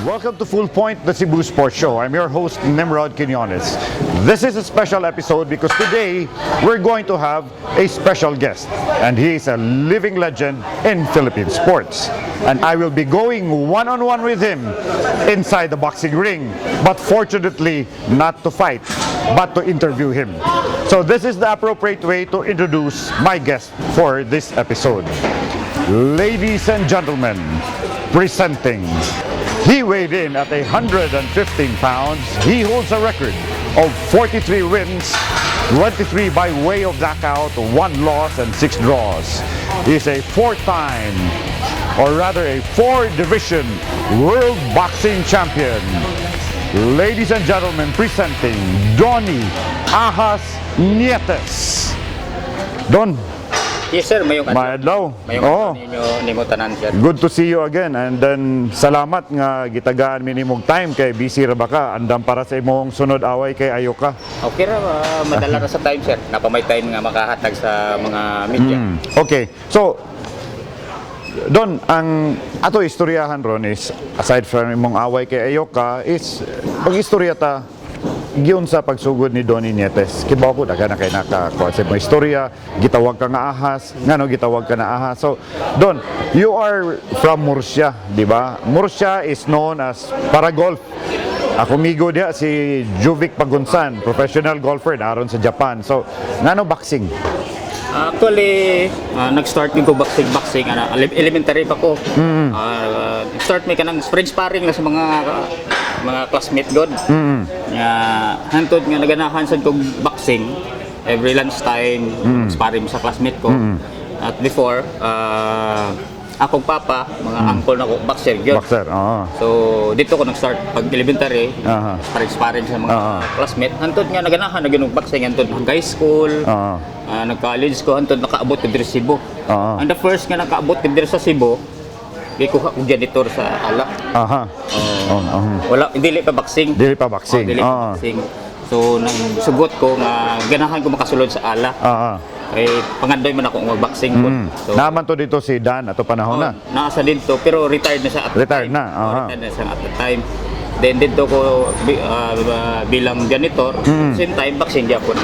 Welcome to Full Point, the Cebu Sports Show. I'm your host, Nimrod Quinones. This is a special episode because today we're going to have a special guest, and he is a living legend in Philippine sports. And I will be going one-on-one with him inside the boxing ring, but fortunately not to fight, but to interview him. So this is the appropriate way to introduce my guest for this episode. Ladies and gentlemen, presenting. He weighed in at 115 pounds. He holds a record of 43 wins, 23 by way of knockout, 1 loss and 6 draws. He's a 4-time, or rather a 4-division world boxing champion. Ladies and gentlemen, presenting Donnie Ahas Nietes. Don. Yes sir, mayong Maadlaw. mayong ninyo tanan sir. Good to see you again, and then salamat nga gitagaan mi nimong time kay busy ra ba ka, andam para sa imong sunod away kay Ayoka. Okay ra, madala ra sa time sir. Napamay time nga makahatag sa mga media. Okay. So Don, ang ato istoryahan ron is aside from imong away kay Ayoka is pag-istorya ta giyon sa pagsugod ni Donnie Nietes. Kibaw ko daga na kay nakakuha sa mga istorya, gitawag ka nga ahas, ngano gitawag ka na ahas. So, Don, you are from Murcia, di ba? Murcia is known as para golf. Ako migo dia si Jovic Pagunsan, professional golfer naron sa Japan. So, ngano boxing? Actually, nag-start ko boxing, elementary pa ko. Start mi kanang sprint sparring na sa mga classmate god. Hantod nga naganahan sad kog boxing every lunch time, sparring sa classmate ko. At before, akong papa, mga uncle na ko, boxer gyud. Boxer, So, dito ko nag-start pag elementary, sparring sa mga classmate. Hantod nga naganahan na ginog boxing hantod high school. Nag-college ko hantod nakaabot ko diri sa Cebu. And the first nga nakaabot ko diri sa Cebu, gikuha ko janitor sa ala. Wala, dili pa boxing. Dili pa boxing. Dili pa boxing. So, nang sugot ko nga ganahan ko makasulod sa ala. Kay pangandoy man ako mag-boxing po. So, naman to dito si Dan ato panahon na. Nasa dito pero retired na siya at Retired time. na. Retired na siya at the time. Then dito ko bilang janitor, same time boxing gyapon.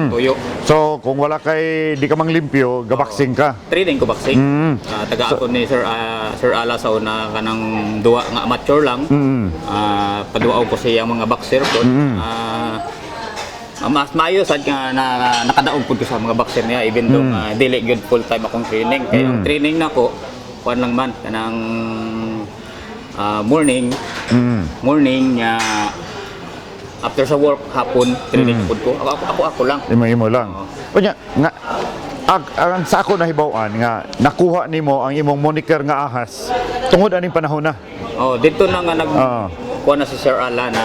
Tuyo. So kung wala kay di ka manglimpyo, gaboxing ka. Training ko boxing. Taga ako ni Sir Ala sa una kanang duwa nga amateur lang. Paduaw ko siya mga boxer ko. Mas mayo sad nga nakadaog pud ko sa mga boxer niya even though dili good full time akong training. Kaya ang training nako kuan lang man kanang morning after sa work hapon training pud ko. Ako lang. Imo lang. Unya nga ang sa ako nahibaw-an nga nakuha nimo ang imong moniker nga ahas tungod aning panahon na. Dito na nga kuha na si Sir Ala na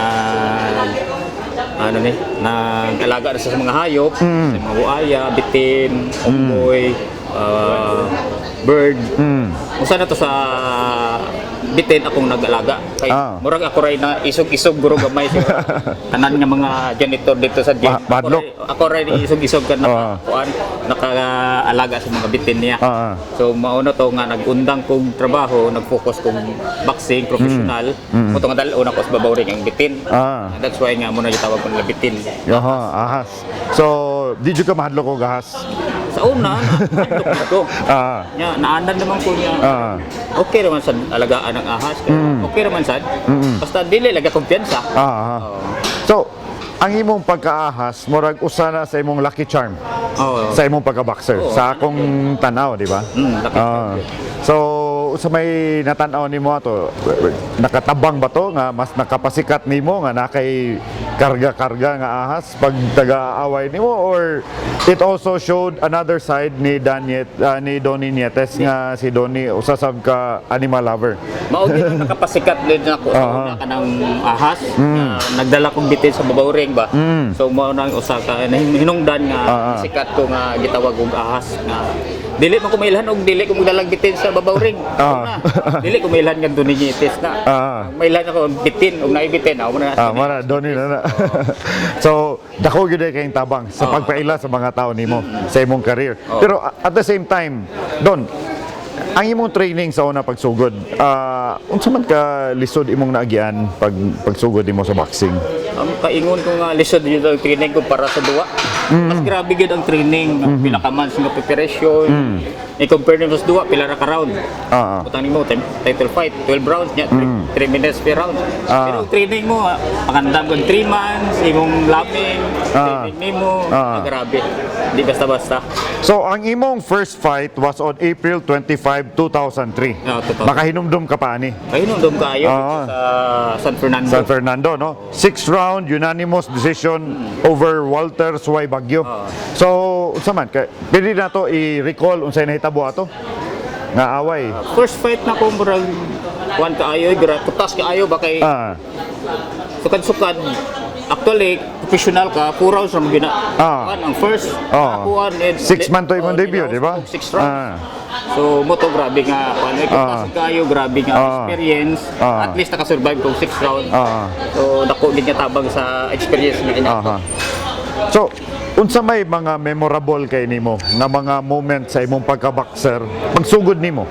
nag-alaga na sa mga hayop, sa mga buaya, bitin, unggoy, bird. Usa na to sa bitin akong nag-alaga. Kay murag ako ray na isog-isog guro gamay sa tanan nga mga janitor dito sa gym. Ako ray isog-isog kan naka-alaga sa mga bitin niya. So mao na to nga nag-undang kong trabaho, nag-focus kong boxing professional. Moto nga dal una ko sa babaw ring ang bitin. That's why nga mo na gitawag ko nila bitin. Ahas. So di jud ka mahadlo ko gahas. Sa una, nandok ko. Naanan naman ko niya. Okay naman sa alagaan ng ahas. Okay naman sad. Basta dili laga kumpiyansa. So, ang imong pagkaahas, murag usa na sa imong lucky charm. Sa imong pagka-boxer. Sa akong tanaw, di ba? Lucky charm. So, sa may natanaw nimo ato, nakatabang ba to nga mas nakapasikat nimo nga nakay karga-karga nga ahas pag taga-away nimo, or it also showed another side ni ni Donnie Nietes nga si Donnie usa sab ka animal lover. Mao gyud nakapasikat din ako na kanang ahas nagdala kong bitin sa babaw ring ba. So mao nang usa ka hinungdan nga sikat ko nga gitawag og ahas nga dili man ko mailhan og dili ko magdalag bitin sa babaw ring. Dili ko mailhan nga Donnie Nietes na. Mailhan ako bitin og naibitin amo na. Mara Donnie na. So dako gyud kay tabang sa pagpaila sa mga tao nimo sa imong career. Pero at the same time, Don, ang imong training sa una pagsugod, unsa man ka lisod imong naagian pagsugod nimo sa boxing? Ang kaingon ko nga lisod dito ang training ko para sa duwa. Mas grabe gid ang training, pila ka months nga preparation. I-compare nimo sa duwa pila ra ka round. Utang nimo title fight, 12 rounds nya, 3 minutes per round. Pero ang training mo pangandam kag 3 months, imong labing, training nimo, grabe. Di basta-basta. So, ang imong first fight was on April 25, 2003. Makahinumdum ka pa ani? Kahinumdum kayo sa San Fernando. San Fernando, no? 6th round, unanimous decision over Walter Suway Bagyo. So, unsa man, pwede na to i-recall unsay nahitabo ato? Nga away. First fight na ko, murag, kuhan kaayo, putas kaayo ba kay sukad-sukad. Actually, professional ka, 4 rounds na magina. Ang first, kuhan, 6 months to imong debut, di ba? 6 rounds. So, mo to grabe nga, putas kayo, grabe nga experience. At least nakasurvive kong 6 rounds. So, dako din nga tabang sa experience nga ina. So, unsa may mga memorable kay nimo nga mga moment sa imong pagka-boxer pagsugod nimo?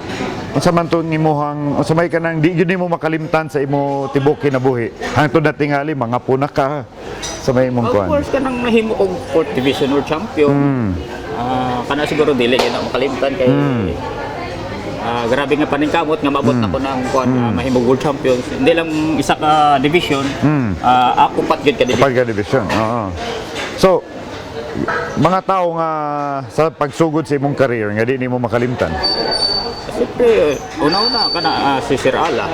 Unsa man to nimuhang unsa may kanang di gyud nimo makalimtan sa imo tibok kinabuhi? Hangtod na tingali mga puna ka sa may imong Of kuan. course ka nang mahimo og 4th division world champion. Kana siguro dili gyud na makalimtan kay grabe nga paningkamot nga maabot ako ng kuan mahimo world champion. Hindi lang isa ka division. Ako pat gyud ka division. Pagka division. So, mga tao nga sa pagsugod sa imong career nga di nimo makalimtan. Siyempre, una-una ka na si Sir Ala,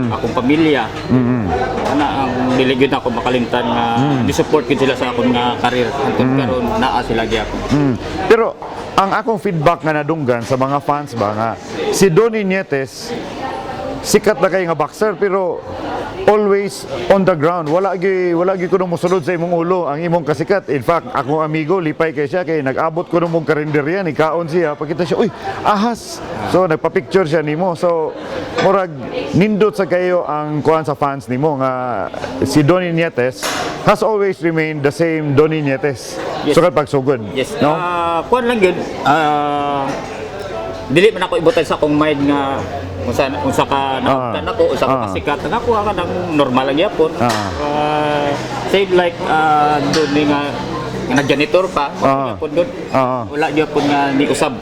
akong pamilya. Kana ang diligid ako makalimtan nga di-support ko sila sa akong nga career. Hantod karon naa sila gyud ako. Pero ang akong feedback nga nadunggan sa mga fans ba nga si Donnie Nietes sikat na kay nga boxer pero always on the ground. Wala gi kuno mosulod sa imong ulo ang imong kasikat. In fact, akong amigo lipay kay siya kay nag-abot ko mong karinderya ni kaon siya. Pagkita siya, uy, ahas. So nagpa-picture siya nimo. So murag nindot sa kayo ang kuan sa fans nimo nga si Donnie Nietes has always remained the same Donnie Nietes. Yes. So pagsugod. Yes. No? Kuan lang yun. Dili man ako ibutan sa akong mind nga unsa ka naabtan ako, unsa ka kasikat na ako ka nang normal lang yapon. Same like doon nga nag-janitor pa, yapon doon. Wala yapon nga ni usab.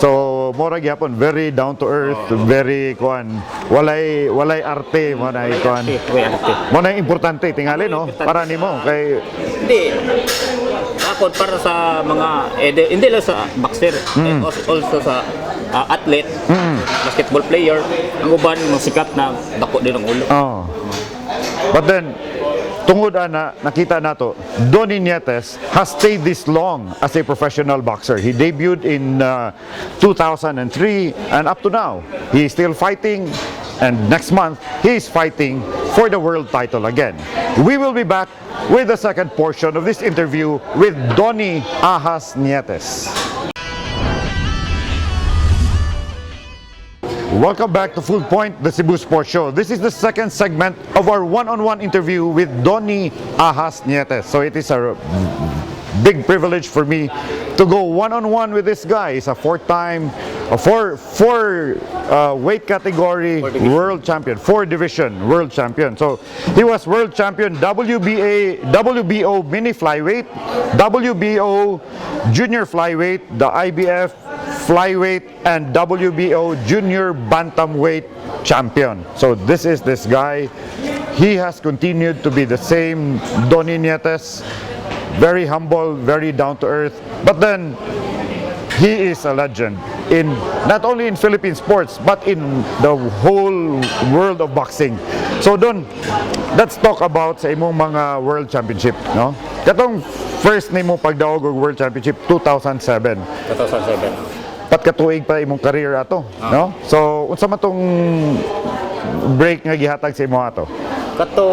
So mora gyapon very down to earth, very kuan, walay arte mo na kuan. Mo na importante tingali no para nimo kay hindi ako para sa mga hindi lang sa boxer, also sa athlete, basketball player, ang uban ng sikat na dako din ang ulo. But then tungod ana nakita nato Donnie Nietes has stayed this long as a professional boxer. He debuted in 2003 and up to now he is still fighting, and next month he is fighting for the world title again. We will be back with the second portion of this interview with Donnie Ahas Nietes. Welcome back to Full Point, the Cebu Sports Show. This is the second segment of our one-on-one interview with Donnie Ahas Nietes. So it is a big privilege for me to go one-on-one with this guy. He's a four-time, four weight category world champion, 4 division world champion. So he was world champion WBO mini flyweight, WBO junior flyweight, the IBF flyweight, and WBO junior bantamweight champion. So this is this guy. He has continued to be the same Donnie Nietes, very humble, very down to earth, but then he is a legend in not only in Philippine sports but in the whole world of boxing. So Don, let's talk about sa imong mga world championship, no? Katong first nimo pagdaog og world championship 2007. 2007. Pat katuig pa imong career ato, no? So unsa man tong break nga gihatag sa imo ato? Kato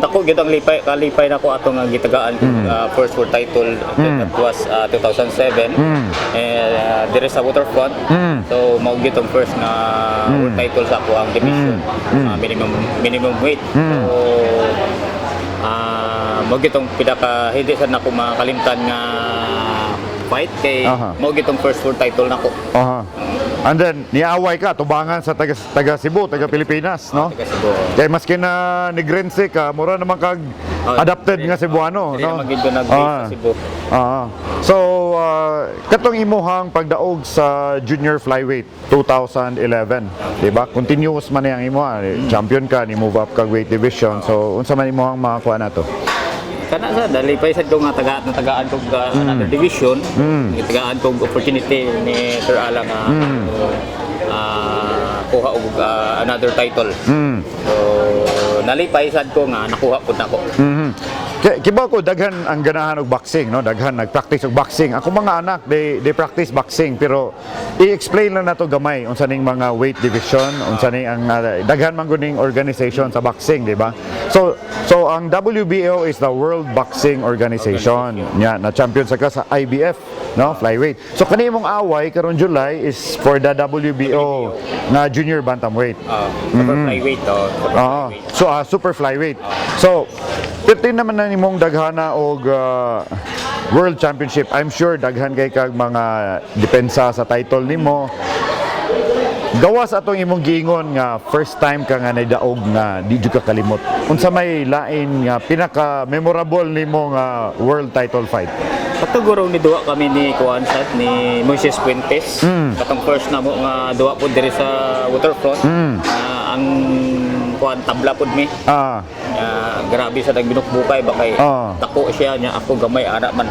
dako gyud ang kalipay nako ato nga gitagaan first world title that was 2007 dire sa Waterfront. So mao gyud ang first na world title sa ako ang division, minimum weight. So mao gyud ang pinaka hindi sad nako makalimtan nga fight kay mao gyud ang first world title nako. And then niaway ka tubangan sa taga Cebu, taga Pilipinas, no? Taga Cebu. Kay maski na Negrense ka, mura naman kag adapted nga Cebuano, Dili no? naman gid ko nag-base sa Cebu. So, katong imuhang pagdaog sa junior flyweight 2011, di ba? Continuous man yang imo, champion ka, ni move up kag weight division. So, unsa man imuhang makakuha na to? Kana sa dalipay sad ko nga tagaan kog another division. Tagaan kog opportunity ni Sir Alang kuha og another title. So nalipay sad ko nga nakuha pud nako. Kiba ko daghan ang ganahan og boxing, no? Daghan nagpractice og boxing. Ako mga anak, they practice boxing, pero i-explain lang nato gamay unsa ning mga weight division, unsa ning ang daghan man gud ning organization sa boxing, di ba? So ang WBO is the World Boxing Organization. Nya na champion sa ka sa IBF, no? Flyweight. So kani imong away karon July is for the WBO nga junior bantamweight. Super flyweight super flyweight. So super flyweight. So 15 naman na nimong daghana og World Championship. I'm sure daghan kay kag mga depensa sa title nimo. Gawas atong imong giingon nga first time ka nga nadaog nga di jud ka kalimot. Unsa may lain nga pinaka memorable nimo nga world title fight? Patuguro ni duwa kami ni Kuan Sat ni Moises Fuentes. Katong first na mo nga duwa pud diri sa waterfront. Ang Kuan tabla pud mi. Grabe sa nagbinukbukay ba kay tako siya nya ako gamay ana man.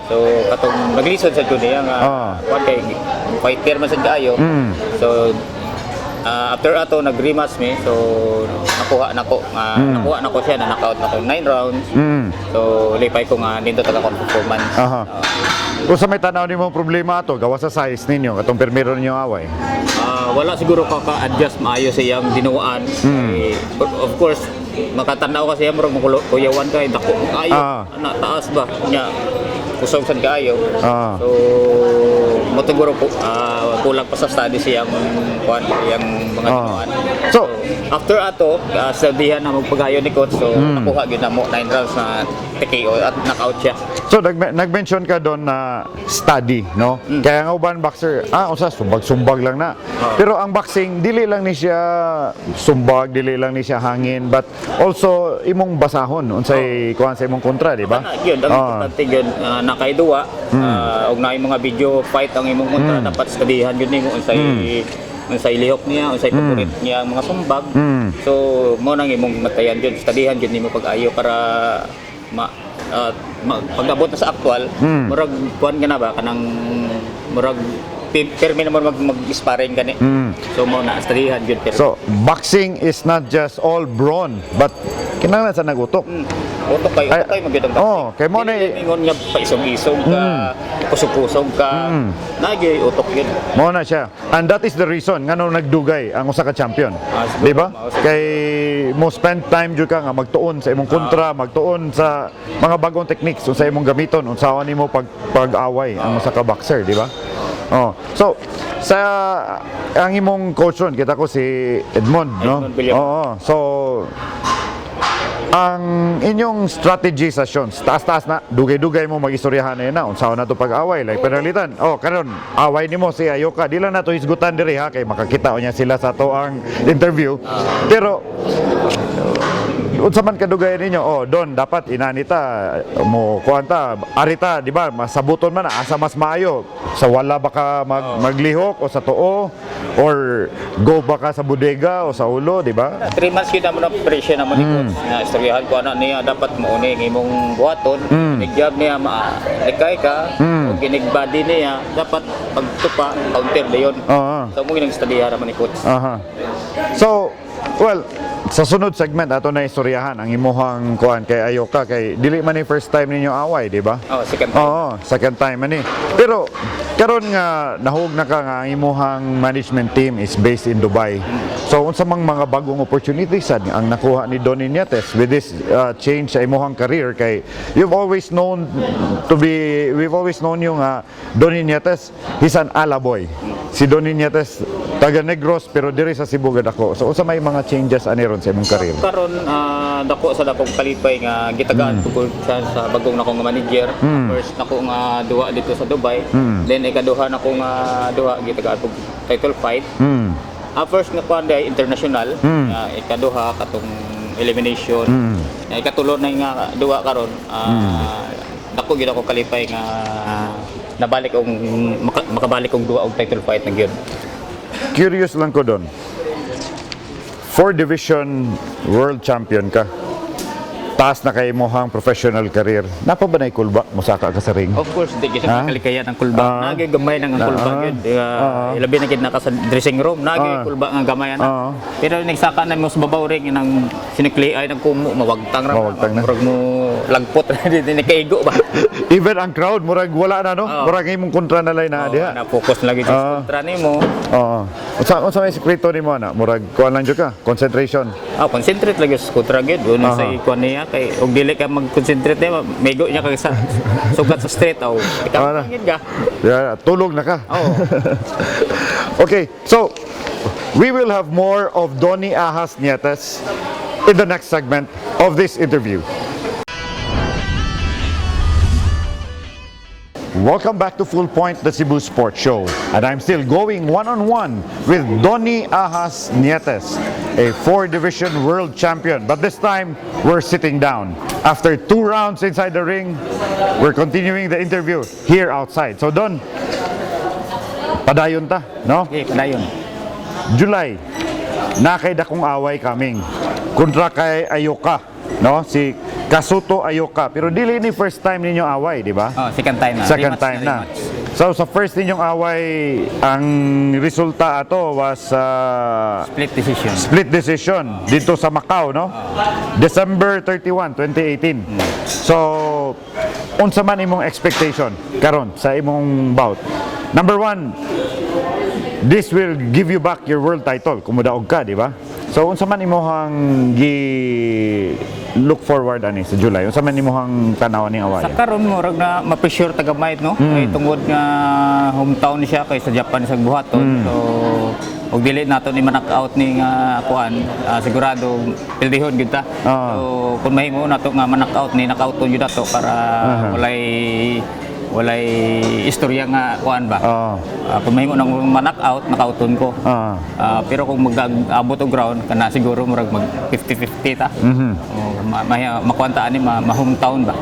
So katong naglisod sa jud niya nga kuan kay fighter man sad kaayo. So after ato nag-rematch mi, so nakuha nako siya na knockout nako 9 rounds. So lipay ko nga nindot ang performance. Kung sa may tanaw nimo problema ato gawas sa size ninyo katong permiro ninyo away. Wala siguro ka-adjust maayo sa iyang dinuwaan. Of course, makatanaw kasi murag kuyawan ka dako ayo ana taas ba nya kusog sad kaayo. So matuguro po kulang pa sa study siyang yang mga dinuwaan. So after ato sabihan na magpagayo ni coach, so nakuha gyud na mo 9 rounds na TKO at knockout siya. So nag-mention ka doon na study, no? Kaya nga uban boxer, unsa sumbag lang na. Pero ang boxing dili lang ni siya sumbag, dili lang ni siya hangin, but also imong basahon unsay kuan sa imong kontra, di ba? Yun, ang importante yun, nakaiduwa, og na yung mga video fight ang imong kontra, dapat studyhan yun nimo unsay lihok niya, unsay paborit niya ang mga sumbag. So mo nang imong matayan yun, studyhan yun nimo pag-ayo para pag-abot na sa actual, murag kuan ka na ba kanang murag permi naman mag-sparring gani. So mo na studyhan yun. So boxing is not just all brawn, but kinahanglan sa nagutok. Utok kay magyud ang kay mo na ingon nga paisog-isog ka, kusog-kusog ka. Nagi utok yun. Mo na siya. And that is the reason ngano nagdugay ang usa ka champion. Di ba? Kay mo spend time jud ka nga magtuon sa imong kontra, magtuon sa mga bagong techniques unsa imong gamiton, unsaon nimo pag-away ang usa ka boxer, di ba? So sa ang imong coach ron kita ko si Edmond, no? So ang inyong strategy sessions, taas-taas na, dugay-dugay mo mag-istoryahan na unsaon na to pag-away, like penalitan. Karon away nimo si Ayoka, di lang na to hisgutan diri ha, kay makakita niya sila sa to ang interview. Pero unsa man kadugay ninyo, don dapat inanita mo kuanta arita, di ba? Masabuton man asa mas maayo sa wala baka maglihok o sa tuo or go baka sa bodega o sa ulo, di ba? 3 months kita mo na presyo naman ni coach na istoryahan ko ana niya dapat mo ni imong buhaton, gigjab niya malikay ka, o ginigbody niya dapat pagtupa counter dayon. So mo ginang istoryahan naman ni coach. So well, sa sunod segment ato na istoryahan ang imuhang kuan kay Ayoka, kay dili man ni first time ninyo away, di ba? Second time. Second time man ni. Pero karon nga nahug na ka nga ang imuhang management team is based in Dubai. So unsa mang mga bagong opportunities sad ang nakuha ni Don Iñetes with this change sa imuhang career, kay we've always known you nga Don Iñetes, he's an alaboy. Si Don Iñetes taga Negros pero diri sa Cebu gid ako. So unsa may mga changes ani ron sa imong career? Karon dako sa dakong kalipay nga gitagaan ko sa bagong nako nga manager. First nako nga duwa dito sa Dubai. Then ikaduha nako nga duwa gitagaan ko title fight. First nga kuan day international. Ikaduha katong elimination. Ikatulo na nga duwa karon. Dako gyud ako kalipay nga nabalik og makabalik og duwa og title fight na gyud. Curious lang ko doon. 4 division world champion ka. Taas na kay mo hang professional career. Napa ba nay kulba mo saka ka sa ring? Of course, di kita kalikayan ang kulba. Nagay gamay nang ang kulba gyud. Ilabi na gid na ka sa dressing room, nagay kulba nga gamay na. Pero nagsaka na mo sa babaw ring nang sinikliay nang kumo mawagtang ra. Murag mo lagpot di nakaigo ba. Even ang crowd murag wala na no. Murag imong kontra na lay na diha. Na focus lagi sa kontra nimo. Unsa may sekreto nimo ana? Murag kuan lang jud ka, concentration. Concentrate lagi sa kontra gyud. Una sa ikuan niya kay og dili ka mag-concentrate niya, mego niya kay sa sugat sa straight aw. Ikaw gid ka. Yeah, tulog na ka. Okay, so we will have more of Donnie Ahas Nietes in the next segment of this interview. Welcome back to Full Point, the Cebu Sports Show. And I'm still going one-on-one with Donnie Ahas Nietes, a 4-division world champion. But this time, we're sitting down. After 2 rounds inside the ring, we're continuing the interview here outside. So Don, padayon ta, no? Okay, padayon. July, nakay dakong away kaming. Kontra kay Ayoka, no? Si Kasuto Ayoka. Pero dili ni first time ninyo away, di ba? Second time na. Second time na. So sa first ninyong away, ang resulta ato was split decision. Split decision dito sa Macau, no? December 31, 2018. So unsa man imong expectation karon sa imong bout? Number 1, this will give you back your world title kung mudaog ka, di ba? So unsa man imong gi look forward ani sa July? Unsa man imong tanaw ni away? Sa karon mo rag na ma-pressure tagamay no? Kay tungod nga hometown ni siya kay sa Japan sa buhaton. So og dili nato ni ma-knock-out ni nga kuan, sigurado pildihon gyud ta. So kun mahimo nato nga ma-knock-out ni knock-outon gyud nato para walay istorya nga kuan ba. Kung mahimo nang ma-knock-out, knock-outon ko. Pero kung mag-abot og ground kana siguro murag mag 50-50 ta. Makuantaan ni ma-hometown ba.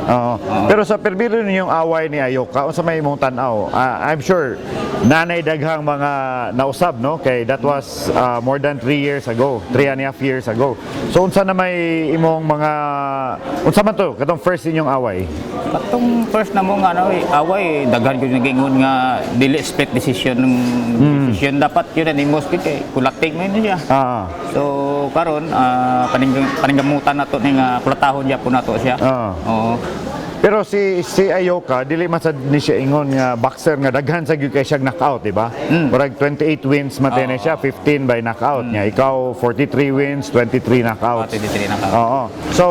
Pero sa perbilo ninyong away ni Ayoka, unsa may imong tan-aw? I'm sure nanay daghang mga nausab, no? Kay that was more than 3 years ago, 3.5 years ago. So unsa na may imong mga unsa man to katong first ninyong away? Katong first na mo nga away daghan gyud nagingon nga dili split decision ng decision dapat yun ni most kay kulaktig man niya. So karon paninggamutan nato ni nga kulatahon ya po nato siya. Pero si Ayoka dili man sad ni siya ingon nga boxer nga daghan sa gyud kay siya knockout, di ba? Murag 28 wins mate na siya, 15 by knockout niya. Ikaw 43 wins, 23 knockouts. 23 knockout. So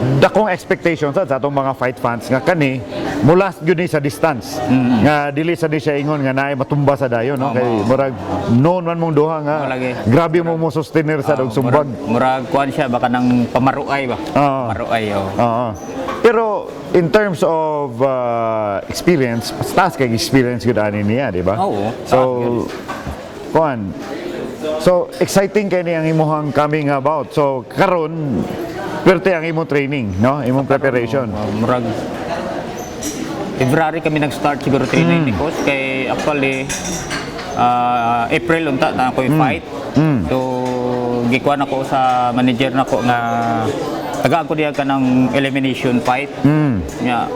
dakong expectations sa atong mga fight fans nga kani mula gyud ni sa distance nga dili sa di siya ingon nga naay matumba sa dayon, no? Kay murag noon man mong duha nga grabe mo sustainer sa dog sumbag. Murag kuan siya baka nang pamaruay ba. Pamaruay. Pero in terms of experience, taas kay experience gyud ani niya, di ba? So kuan, so exciting kay ni ang imong coming about. So karon pwerte ang imong training, no? Imong preparation. Murag February kami nag-start siguro training ni coach kay actually April unta na ako fight. So gikuan ako sa manager nako nga taga ako diya kanang elimination fight. Nya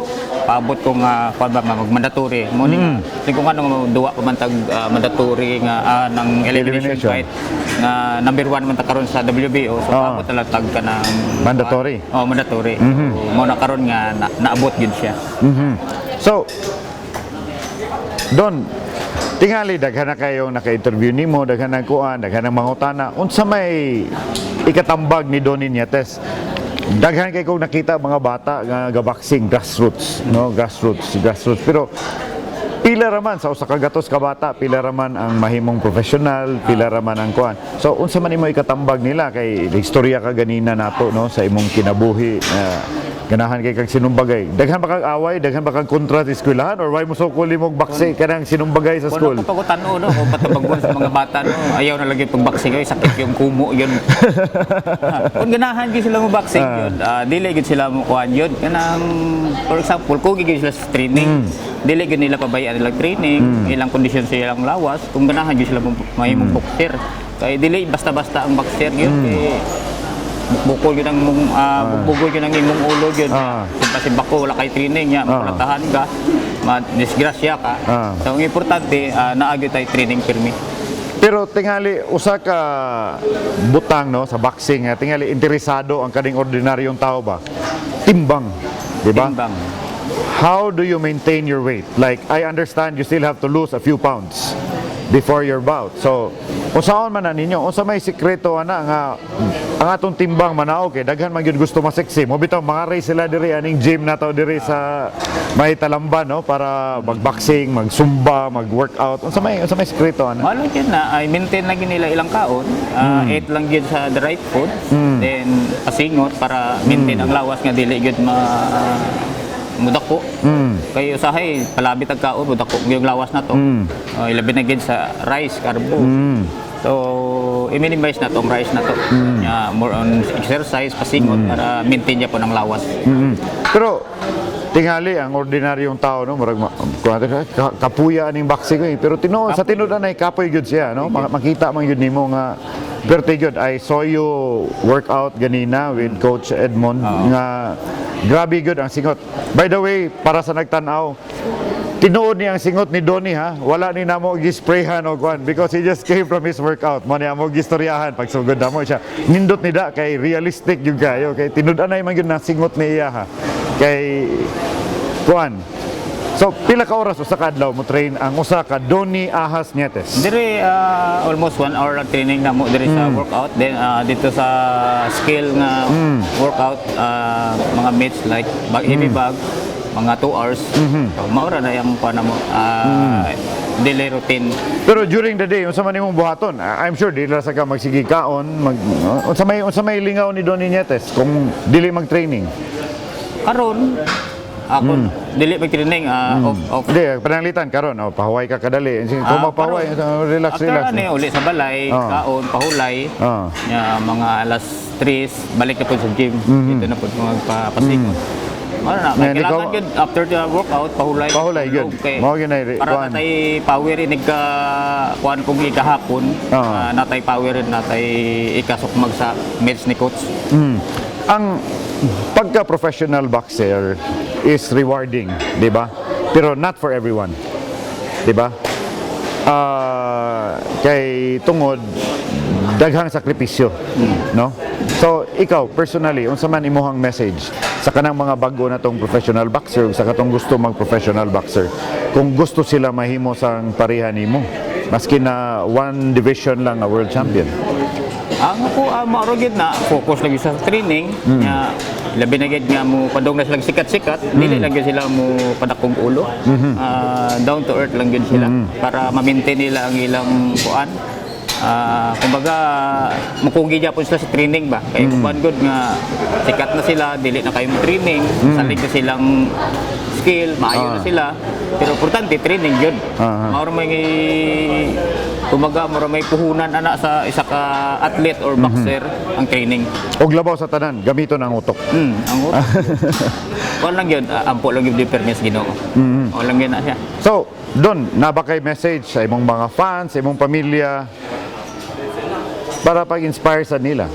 paabot ko nga kuan ba mag-mandatory mo ni kung ano duwa pa man tag mandatory nga nang elimination fight nga number 1 man ta karon sa WBO. So paabot tala tag kanang mandatory. Mandatory. So, mo na karon nga naabot gyud siya. So Don, tingali daghan na kayong naka-interview nimo, daghan na kuan, daghan ng mangutana. Unsa may ikatambag ni Donnie Nietes? Daghan kay kong nakita mga bata nga gaboxing grassroots, no? Grassroots. Pero pila raman sa usa ka gatos ka bata, pila raman ang mahimong professional, pila raman ang kuan. So unsa man imo ikatambag nila kay istorya ka ganina nato no sa imong kinabuhi, ganahan kay kag sinumbagay. Daghan ba kag away, daghan ba kag kontra sa eskwelahan or why mo sukol imong baksi kanang sinumbagay sa school? Wala ko pagutan no, kung patabagwan sa mga bata no, ayaw na lagi pag boxing ay sakit yung kumo yun. Kung ganahan gyud sila mo boxing yun, dili gyud sila mo kuan yun. Kanang for example, kung gyud sila sa training, dili gyud nila pabayaan nilang training, ilang kondisyon sa ilang lawas, kung ganahan gyud sila mahimong boxer. Kay dili basta-basta ang boxer yun kay bukol yun ang bukol yun ang imong ulo yun. Kasi bako wala kay training niya, makulatahan ka, disgrasya ka. So ang importante naagyo tay training pirmi. Pero tingali usa ka butang no sa boxing, tingali interesado ang kading ordinaryong tao ba? Timbang, di ba? Timbang. How do you maintain your weight? Like I understand you still have to lose a few pounds before your bout. So unsaon man na ninyo? Unsa may sikreto ana nga ang atong timbang manaw kay daghan man gyud gusto maseksi. Mo bitaw mga race sila diri aning gym nato diri sa may Talamban no para mag-boxing, mag-zumba, mag-workout. Unsa may sikreto ana? Malo yun na ay maintain lagi nila ilang kaon, eat lang gyud sa the right food, then pasingot para maintain ang lawas nga dili gyud mudako. Kay usahay palabit ang kaon mudako yung lawas na to. Ilabi na gyud sa rice, carbo. So i-minimize na tong rice na to. More on exercise, pasingot para maintain niya po ng lawas. Pero tingali ang ordinaryong tao no murag kapuya aning boxing pero sa tinud-an ay kapoy gyud siya no makita man gyud nimo nga pero gyud I saw you work out ganina with Coach Edmond nga grabe gyud ang singot. By the way, para sa nagtan-aw, tinuod niya ang singot ni Donnie ha. Wala ni namo gisprayhan og kwan because he just came from his workout. Mo niya mo gistoryahan pag sugod mo siya. Nindot ni da kay realistic gyud kayo kay tinud-an ay man gyud na singot ni iya ha. Kay kwan. So pila ka oras usa ka adlaw mo train ang usa ka Donnie Ahas Nietes? Diri almost 1 hour lang training na mo diri sa workout. Then dito sa skill nga workout mga mates like heavy bag mga 2 hours. So, maura na yung pa na mo daily routine. Pero during the day unsa man imong buhaton? I'm sure dili ra sa ka magsigi kaon unsa may lingaw ni Donnie Nietes kung dili mag-training. Karon ako dili mag-training off. Hindi, pananglitan karon pahuway ka kadali. Kung magpahuway, relax. After uli sa balay, kaon, pahulay. Mga alas 3 balik na po sa gym. Dito na po magpapasingot. May kailangan yun after the workout, pahulay yun. Para natay power inig ka kuan kung ikahapon, natay power natay ikasukmag sa meds ni coach. Ang pagka-professional boxer is rewarding, di ba? Pero not for everyone, di ba? Kay tungod daghang sakripisyo, no? So ikaw personally, unsa man imong message sa kanang mga bago na tong professional boxer sa katong gusto mag-professional boxer kung gusto sila mahimo sang pareha nimo maski na one division lang a world champion? Ang ako maarugid na focus lagi sa training nga labi na gid nga mo padong na sila sikat-sikat dili lang gyud sila mo padakong ulo. Down to earth lang gyud sila para ma-maintain nila ang ilang kuan. Kumbaga mukugi gyapon sila sa training ba kay kuan gud nga sikat na sila dili na kayo mo training salig na silang skill maayo na sila pero importante training gyud. Mao may kumbaga may puhunan ana sa isa ka athlete or boxer ang training. Og labaw sa tanan gamiton ang utok. Ang utok. Wala lang yun, ampo lang yung difference Ginoo. Wala lang yun na siya. So, Don, naba kay message sa imong mga fans, sa imong pamilya para pag-inspire sa nila?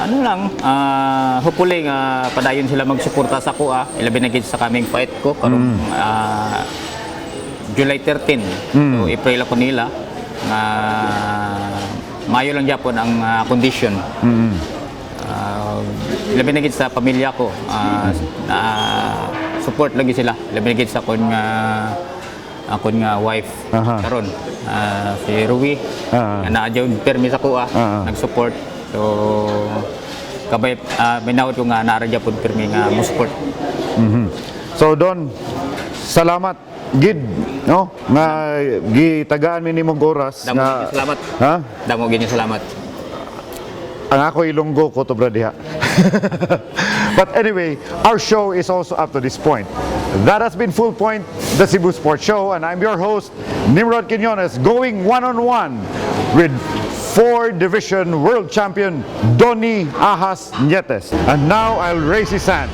Ano lang, hopefully padayon sila magsuporta sa ko ilabi na gid sa kaming fight ko karong July 13. So April ako nila Mayo lang gyapon ang condition. Labi na gid sa pamilya ko support lagi sila labi na gid sa akon nga wife karon si Ruby na adyo permis ako nag-support so kabay minawod ko nga naara gyapon permi nga mo support. So Don, salamat gid no nga gitagaan mi nimong oras Damo nga gyud salamat. ha Damo gyud salamat. ang ako ilonggo ko to bra diha. But anyway, our show is also up to this point. That has been Full Point, the Cebu Sports Show, and I'm your host, Nimrod Quinones, going one-on-one with 4-division world champion Donny Ahas Nietes. And now I'll raise his hand.